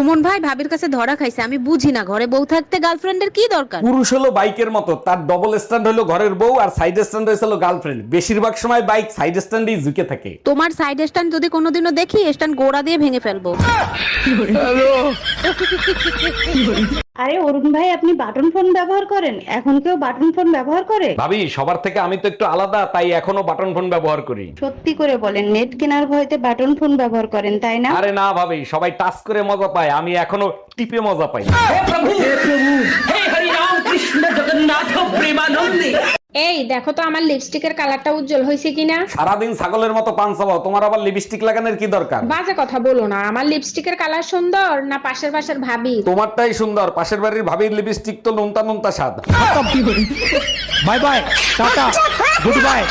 সুমন ভাই ভাবির কাছে ধরা খাইছে, আমি বুঝি না ঘরে বউ থাকতে গার্লফ্রেন্ডের কি দরকার। পুরুষ হলো বাইকের মতো, তার ডবল স্ট্যান্ড হলো ঘরের বউ আর সাইড স্ট্যান্ড হলো গার্লফ্রেন্ড। বেশিরভাগ সময় বাইক সাইড স্ট্যান্ডেই ঝুঁকে থাকে। তোমার সাইড স্ট্যান্ড যদি কোনোদিনও দেখি, স্ট্যান্ড গোড়া দিয়ে ভেঙে ফেলবো। আরে অরুণ ভাই, আপনি বাটন ফোন ব্যবহার করেন? এখন কেউ বাটন ফোন ব্যবহার করে? ভাবি, সবার থেকে আমি তো একটু আলাদা, তাই এখনো বাটন ফোন ব্যবহার করি। সত্যি করে বলেন, নেট কেনার ভয়তে বাটন ফোন ব্যবহার করেন তাই না? আরে না ভাবি, সবাই টাচ করে মজা পায়, আমি এখনো টিপে মজা পাই। এই দেখো তো আমার লিপস্টিকের কালারটা উজ্জ্বল হয়েছে কিনা। সারাদিন ছাগলের মতো পান চাবাও, তোমার আবার লিপস্টিক লাগানোর কি দরকার? বাজে কথা বলো না, আমার লিপস্টিকের কালার সুন্দর না পাশের পাশের ভাবি? তোমারটাই সুন্দর, পাশের বাড়ির ভাবির লিপস্টিক তো নুনতা নুনতা স্বাদ। Bye bye, tata, good bye,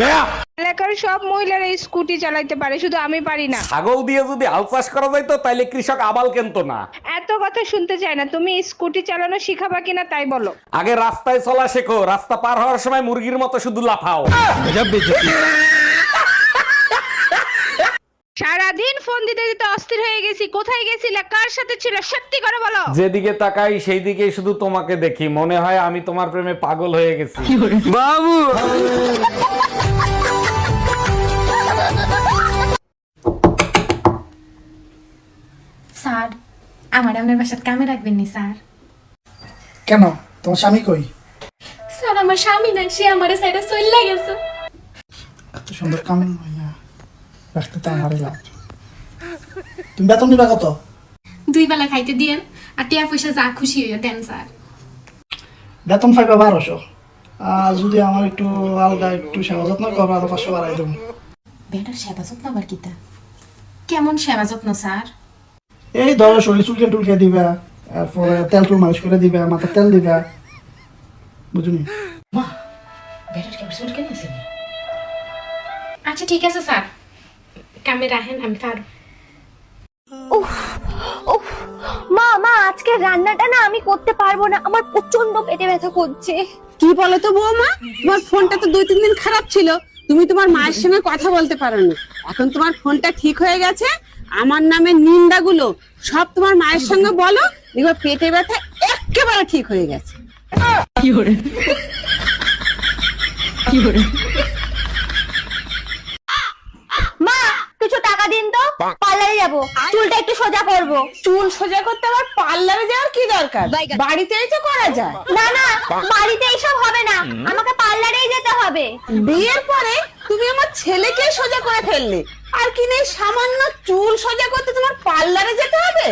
Gaya. এলাকার সব মহিলারা স্কুটি চালাইতে পারে, শুধু আমি পারি না। ছাগল দিয়ে যদি হাল চাষ করা যাইতো তাইলে কৃষক আবাল কেনতো না। এত কথা শুনতে চাই না, তুমি স্কুটি চালানো শিখাবা কিনা তাই বলো। আগে রাস্তায় চলা শেখো, রাস্তা পার হওয়ার সময় মুরগির মতো শুধু লাফাও। সারাদিন ফোন দিতে দিতে অস্থির হয়ে গেছি। কোথায় গেছিলে, কার সাথে ছিল, সত্যি করে বলো। যেদিকে তাকাই সেই দিকেই শুধু তোমাকে দেখি, মনে হয় আমি তোমার প্রেমে পাগল হয়ে গেছি। বাবু, স্যার, আমার আপনার বাসার কামে রাখবেন নি স্যার? কেন, তোমার স্বামী কই? স্যার, আমার স্বামী নাই, সে আমার সাইডে চলে গেছে। এত সুন্দর কামেন ভাইয়া রাখতে তো আমারই লাভ। তুমি বেতন নিবা কত? 2 বেলা খাইতে দিয়েন, আর টিয়া পয়সা যা খুশি হইয়া দেন স্যার। বেতন পাইবা 1200, আর যদি আমার একটু আলগা একটু সেবা যত্ন করো আরো 500 বাড়াই দেবো। বেটার সেবা যত্ন আবার কিতা? কেমন সেবা যত্ন স্যার? এই ধরো শরীর চুলকে টুলকে দিবা, তারপরে তেল টুল মালিশ করে দিবা, মাথা তেল দিবা, বুঝুনি? মা, বেটার কেমন চুলকে নিয়েছেন? আচ্ছা ঠিক আছে স্যার, কামে রাখেন, আমি পারো। মা মা, আজকে রান্নাটা না আমি করতে পারবো না, আমার প্রচন্ড পেটে ব্যথা করছে। কি বলো তো বৌমা, তোমার ফোনটা তো 2-3 দিন খারাপ ছিল, তুমি তোমার মায়ের সঙ্গে কথা বলতে পারোনি। এখন তোমার ফোনটা ঠিক হয়ে গেছে, আমার নামে নিন্দাগুলো সব তোমার মায়ের সঙ্গে বলো, দেখো পেটে ব্যথা একেবারে ঠিক হয়ে গেছে। মা, কিছু টাকা দিন তো, পার্লারে যাবো, চুলটা একটু সোজা করবো। চুল সোজা করতে আবার পার্লারে যাওয়ার কি দরকার? বাড়িতেই তো করা যায়। না না, বাড়িতে এইসব হবে না, আমাকে পার্লারেই যেতে হবে। বিয়ের পরে তুমি আমার ছেলেকে সোজা করে ফেললে, আর কি নেই সামান্য চুল সোজা করতে তোমার পার্লারে যেতে হবে?